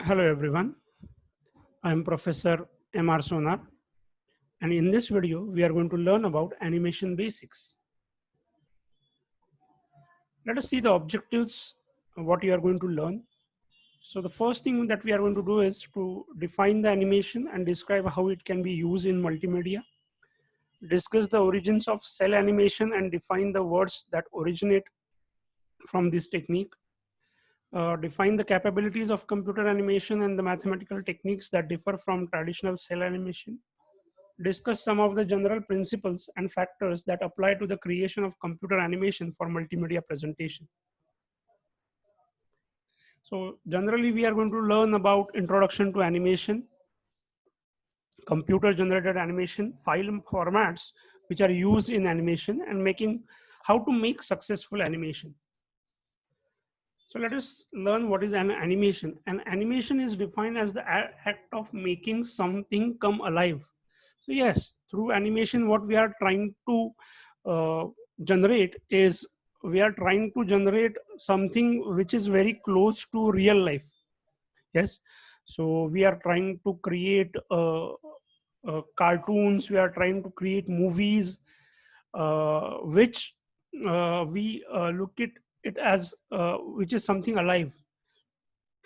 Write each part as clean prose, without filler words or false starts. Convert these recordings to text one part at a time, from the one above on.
Hello everyone, I am Professor M.R. Sonar, and in this video we are going to learn about animation basics. Let us see the objectives of what you are going to learn. So the first thing that we are going to do is to define the animation and describe how it can be used in multimedia. Discuss the origins of cell animation and define the words that originate from this technique. Define the capabilities of computer animation and the mathematical techniques that differ from traditional cell animation. Discuss some of the general principles and factors that apply to the creation of computer animation for multimedia presentation. So generally we are going to learn about introduction to animation, computer generated animation, file formats which are used in animation, and making how to make successful animation. So let us learn what is an animation. An animation is defined as the act of making something come alive. So yes, through animation, what we are trying to uh, generate is we are trying to generate something which is very close to real life. Yes, so we are trying to create cartoons. We are trying to create movies, which we look at it as which is something alive.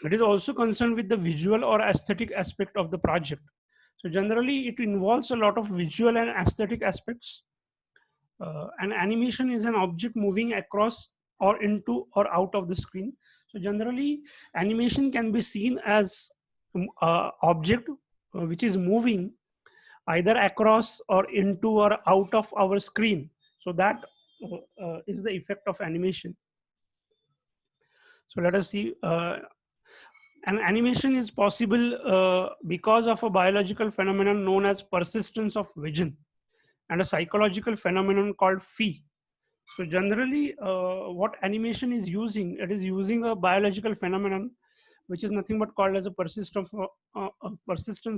It is also concerned with the visual or aesthetic aspect of the project. So generally, it involves a lot of visual and aesthetic aspects. An animation is an object moving across or into or out of the screen. So generally, animation can be seen as object which is moving either across or into or out of our screen. So that is the effect of animation. So let us see. An animation is possible because of a biological phenomenon known as persistence of vision and a psychological phenomenon called phi. So generally, what animation is using, it is using a biological phenomenon, which is nothing but called as a persistence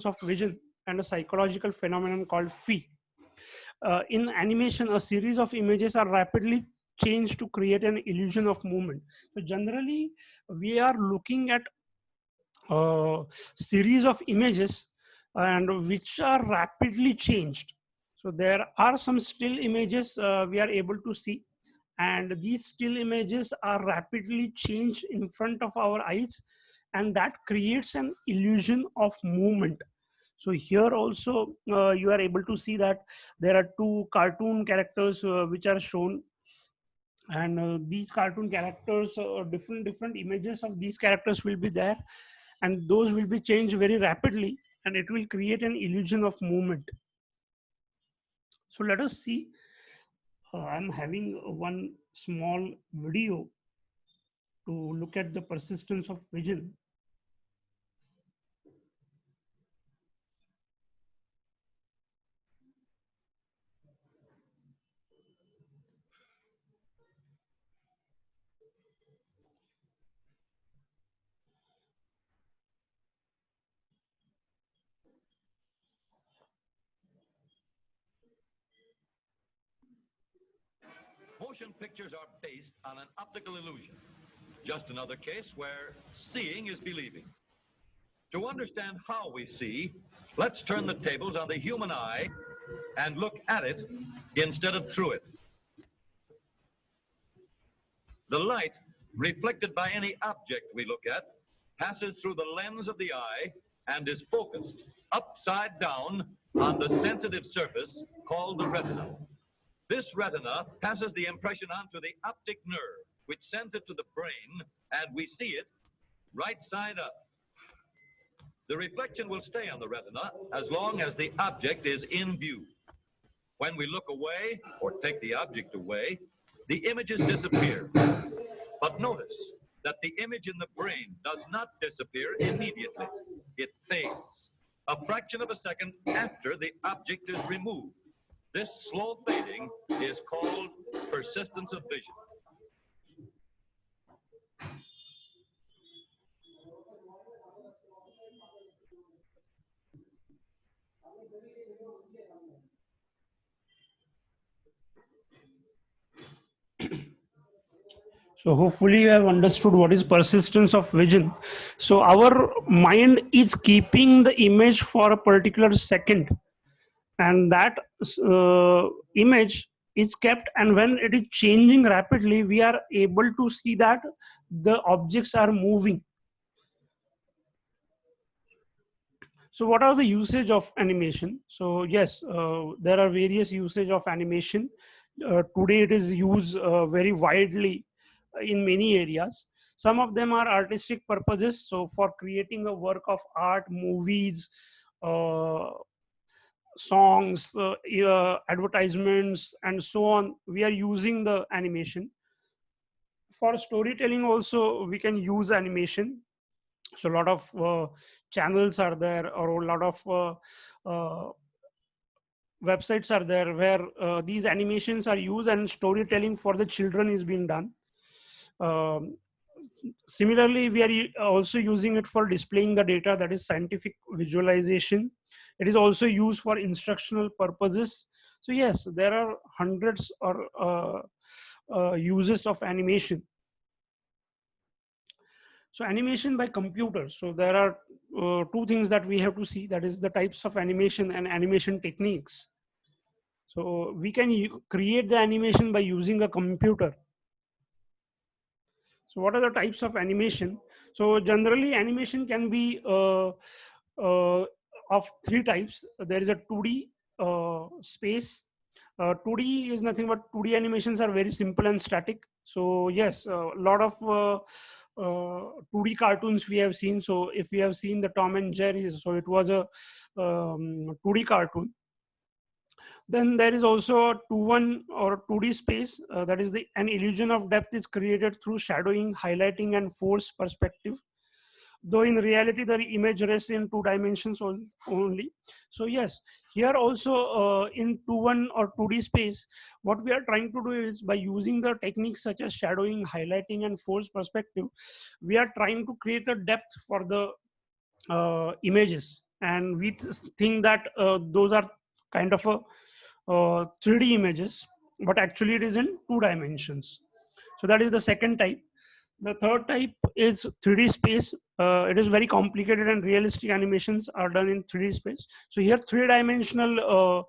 of vision, and a psychological phenomenon called phi. In animation, a series of images are rapidly changed to create an illusion of movement. So generally, we are looking at a series of images and which are rapidly changed. So there are some still images we are able to see, and these still images are rapidly changed in front of our eyes, and that creates an illusion of movement. So here also you are able to see that there are two cartoon characters which are shown, and these cartoon characters, different images of these characters will be there, and those will be changed very rapidly, and it will create an illusion of movement. So let us see. I'm having one small video to look at the persistence of vision. Motion pictures are based on an optical illusion. Just another case where seeing is believing. To understand how we see, let's turn the tables on the human eye and look at it instead of through it. The light, reflected by any object we look at, passes through the lens of the eye and is focused upside down on the sensitive surface called the retina. This retina passes the impression on to the optic nerve, which sends it to the brain, and we see it right side up. The reflection will stay on the retina as long as the object is in view. When we look away or take the object away, the images disappear. But notice that the image in the brain does not disappear immediately. It fades a fraction of a second after the object is removed. This slow fading is called persistence of vision. So hopefully you have understood what is persistence of vision. So our mind is keeping the image for a particular second, and that image is kept, and when it is changing rapidly, we are able to see that the objects are moving. So what are the usage of animation? So yes, there are various usage of animation. Today it is used very widely in many areas. Some of them are artistic purposes. So for creating a work of art, movies, songs, advertisements, and so on, we are using the animation. For storytelling also, we can use animation. So a lot of channels are there, or a lot of websites are there where these animations are used and storytelling for the children is being done. um, Similarly, we are also using it for displaying the data, that is scientific visualization. It is also used for instructional purposes. So yes, there are hundreds or uses of animation. So animation by computers. So there are two things that we have to see, that is the types of animation and animation techniques. So we can create the animation by using a computer. So what are the types of animation? So generally animation can be of three types. There is a 2D space. 2D is nothing but 2D animations are very simple and static. So yes, a lot of 2D cartoons we have seen. So if we have seen the Tom and Jerry, so it was a 2D cartoon. Then there is also a 2-1 or 2D space. That is an illusion of depth is created through shadowing, highlighting, and force perspective. Though in reality, the image rests in 2 dimensions only. So yes, here also in 2-1 or 2D space, what we are trying to do is by using the techniques such as shadowing, highlighting, and force perspective, we are trying to create a depth for the images. And we think that those are kind of a 3D images, but actually it is in 2 dimensions. So that is the second type. The third type is 3D space. It is very complicated, and realistic animations are done in 3D space. So here 3-dimensional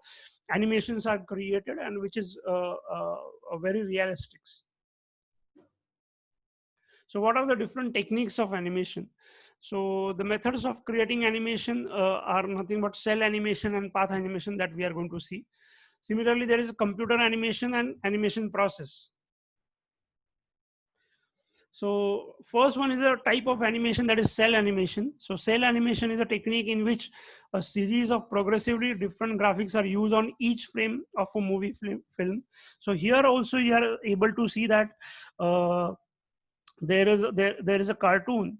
animations are created, and which is very realistic. So what are the different techniques of animation? So the methods of creating animation are nothing but cell animation and path animation that we are going to see. Similarly, there is a computer animation and animation process. So first one is a type of animation, that is cell animation. So cell animation is a technique in which a series of progressively different graphics are used on each frame of a movie film. So here also you are able to see that there is a cartoon,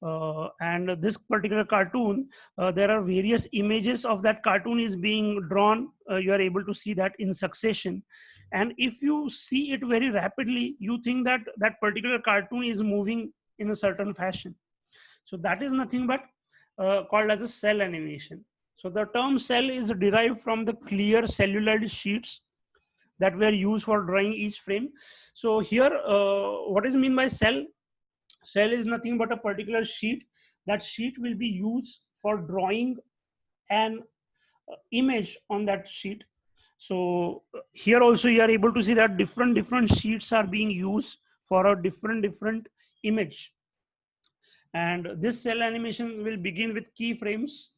and this particular cartoon, there are various images of that cartoon is being drawn. You are able to see that in succession, and if you see it very rapidly, you think that that particular cartoon is moving in a certain fashion. So that is nothing but called as a cell animation. So the term cell is derived from the clear celluloid sheets that were used for drawing each frame. So here, what is mean by cell? Cell is nothing but a particular sheet. That sheet will be used for drawing an image on that sheet. So here also you are able to see that different sheets are being used for a different image. And this cell animation will begin with keyframes.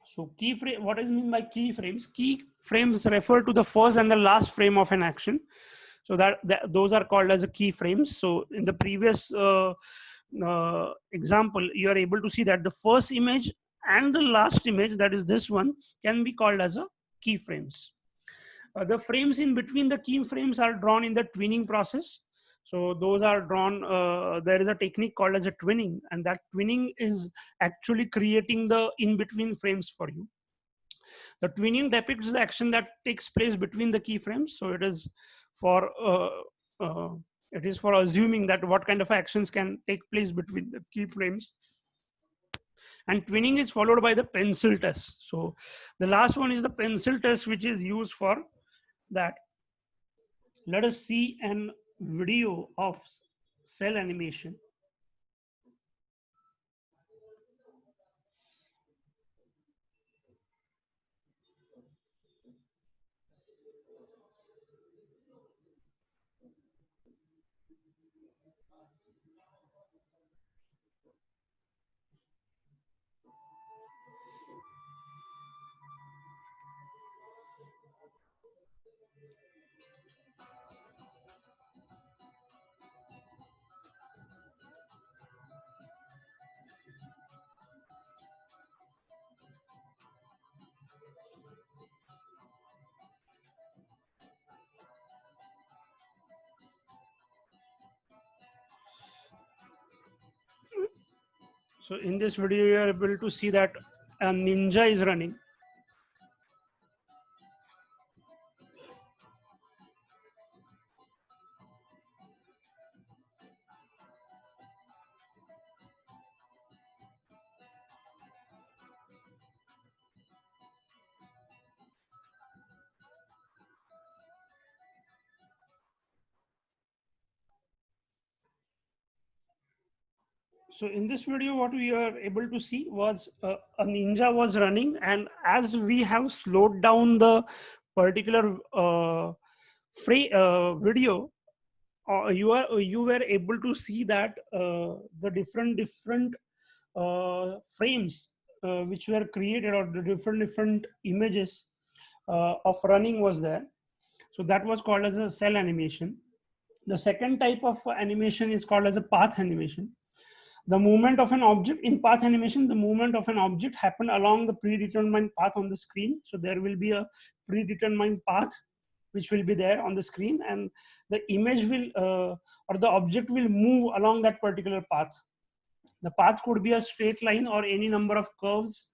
So keyframe, what is mean by keyframes? Keyframes refer to the first and the last frame of an action. So those are called as a keyframes. So in the previous example, you are able to see that the first image and the last image, that is this one, can be called as a keyframes. The frames in between the keyframes are drawn in the twinning process. So those are drawn, there is a technique called as a twinning, and that twinning is actually creating the in-between frames for you. The twinning depicts the action that takes place between the keyframes. So it is for assuming that what kind of actions can take place between the keyframes. And twinning is followed by the pencil test. So the last one is the pencil test, which is used for that. let us see an video of cell animation. So in this video, you are able to see that a ninja is running. So in this video, what we are able to see was a ninja was running, and as we have slowed down the particular video, you were able to see that the different frames which were created, or the different images of running was there. So that was called as a cell animation. The second type of animation is called as a path animation. The movement of an object in path animation, the movement of an object happen along the predetermined path on the screen. So there will be a predetermined path which will be there on the screen, and the image will or the object will move along that particular path. The path could be a straight line or any number of curves.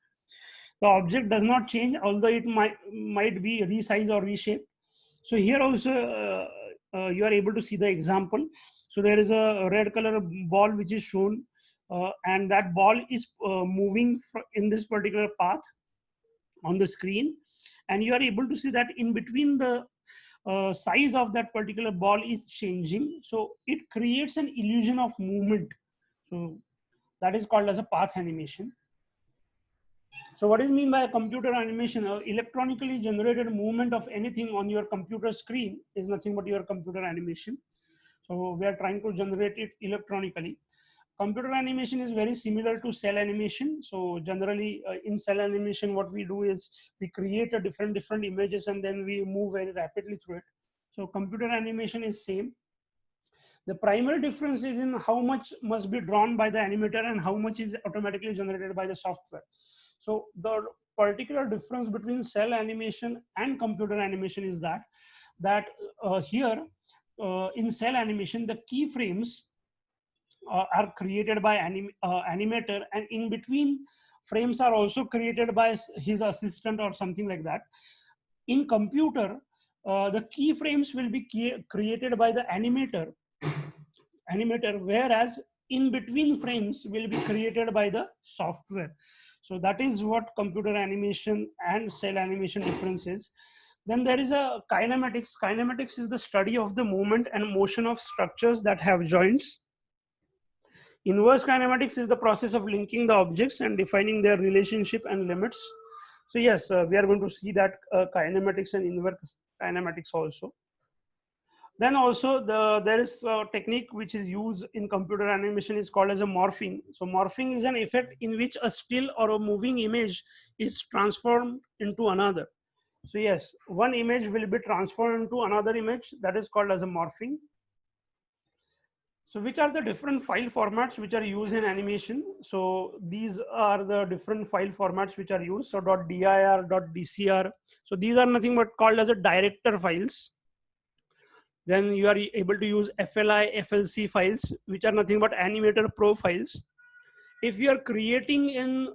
The object does not change, although it might be resized or reshaped. So here also you are able to see the example. So there is a red color ball which is shown, and that ball is moving in this particular path on the screen, and you are able to see that in between the size of that particular ball is changing, so it creates an illusion of movement. So that is called as a path animation. So what is mean by a computer animation? Electronically generated movement of anything on your computer screen is nothing but your computer animation. So we are trying to generate it electronically. Computer animation is very similar to cell animation. So generally in cell animation, what we do is we create a different images, and then we move very rapidly through it. So computer animation is same. The primary difference is in how much must be drawn by the animator and how much is automatically generated by the software. So the particular difference between cell animation and computer animation is that here in cell animation, the keyframes are created by animator, and in between frames are also created by his assistant or something like that. In computer, the keyframes will be created by the animator, whereas in between frames will be created by the software. So that is what computer animation and cell animation difference is. Then there is a kinematics. Kinematics is the study of the movement and motion of structures that have joints. Inverse kinematics is the process of linking the objects and defining their relationship and limits. So yes, we are going to see that kinematics and inverse kinematics also. Then also there is a technique which is used in computer animation is called as a morphing. So morphing is an effect in which a still or a moving image is transformed into another. So yes, one image will be transformed into another image, that is called as a morphing. So which are the different file formats which are used in animation? So these are the different file formats which are used. So .dir, .dcr. So these are nothing but called as a director files. Then you are able to use FLI, FLC files, which are nothing but Animator Pro files. If you are creating in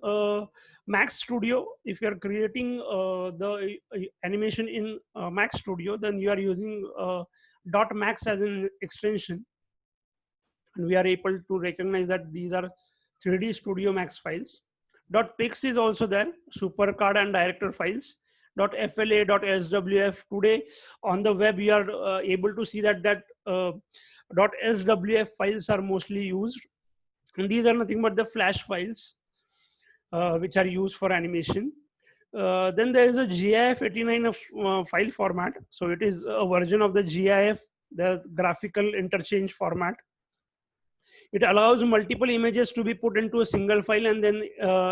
Max Studio, if you are creating the animation in Max Studio, then you are using .max as an extension. And we are able to recognize that these are 3D Studio Max files. .pix is also there, Supercard and director files. .fla.swf. Today on the web you are able to see that .swf files are mostly used, and these are nothing but the flash files which are used for animation. Then there is a GIF 89 of file format. So it is a version of the GIF, the graphical interchange format. It allows multiple images to be put into a single file, and then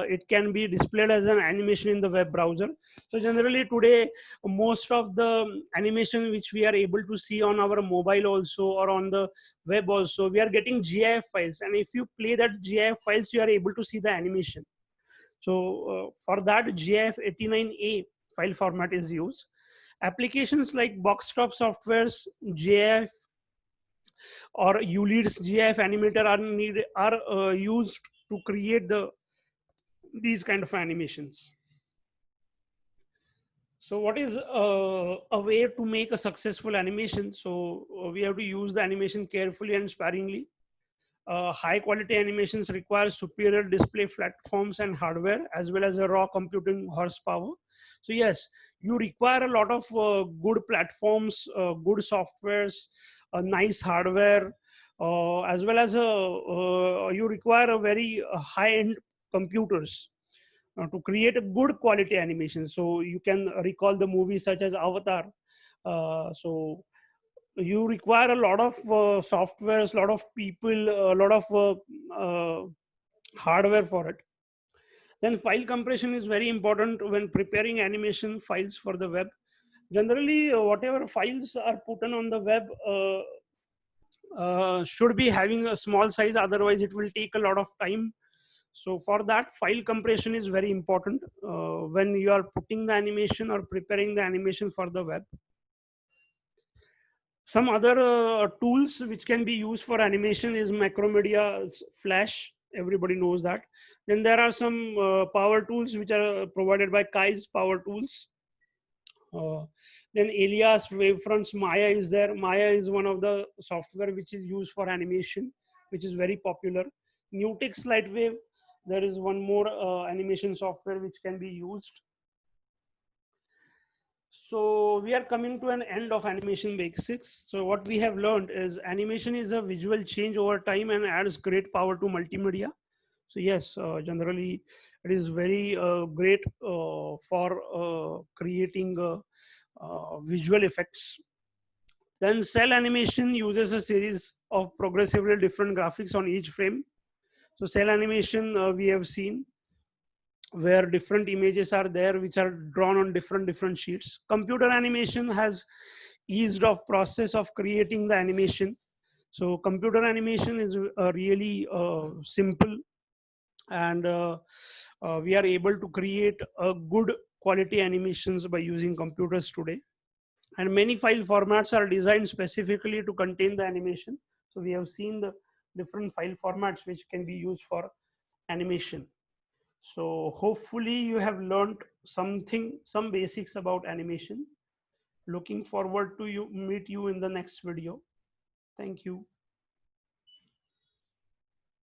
it can be displayed as an animation in the web browser. So generally today, most of the animation which we are able to see on our mobile also, or on the web also, we are getting GIF files. And if you play that GIF files, you are able to see the animation. So for that, GIF 89A file format is used. Applications like Boxtop Software's GIF or ULEAD's GIF animator are used to create these kind of animations. So what is a way to make a successful animation? So we have to use the animation carefully and sparingly. High quality animations require superior display platforms and hardware, as well as a raw computing horsepower. So yes, you require a lot of good platforms, good softwares, nice hardware, as well as you require a very high-end computers to create a good quality animation. So you can recall the movies such as Avatar. So you require a lot of softwares, a lot of people, a lot of hardware for it. Then file compression is very important when preparing animation files for the web. Generally, whatever files are put on the web should be having a small size, otherwise it will take a lot of time. So for that, file compression is very important when you are putting the animation or preparing the animation for the web. Some other tools which can be used for animation is Macromedia Flash. Everybody knows that. Then there are some power tools which are provided by Kai's Power Tools. Then Alias, Wavefronts, Maya is there. Maya is one of the software which is used for animation, which is very popular. Nutex Lightwave, there is one more animation software which can be used. So we are coming to an end of animation basics. So what we have learned is animation is a visual change over time and adds great power to multimedia. So yes, generally it is very great for creating visual effects. Then cell animation uses a series of progressively different graphics on each frame. So cell animation we have seen where different images are there which are drawn on different sheets. Computer animation has eased of process of creating the animation. So computer animation is really simple, and we are able to create a good quality animations by using computers today. And many file formats are designed specifically to contain the animation. So we have seen the different file formats which can be used for animation. So hopefully you have learned some basics about animation. Looking forward to meet you in the next video. Thank you.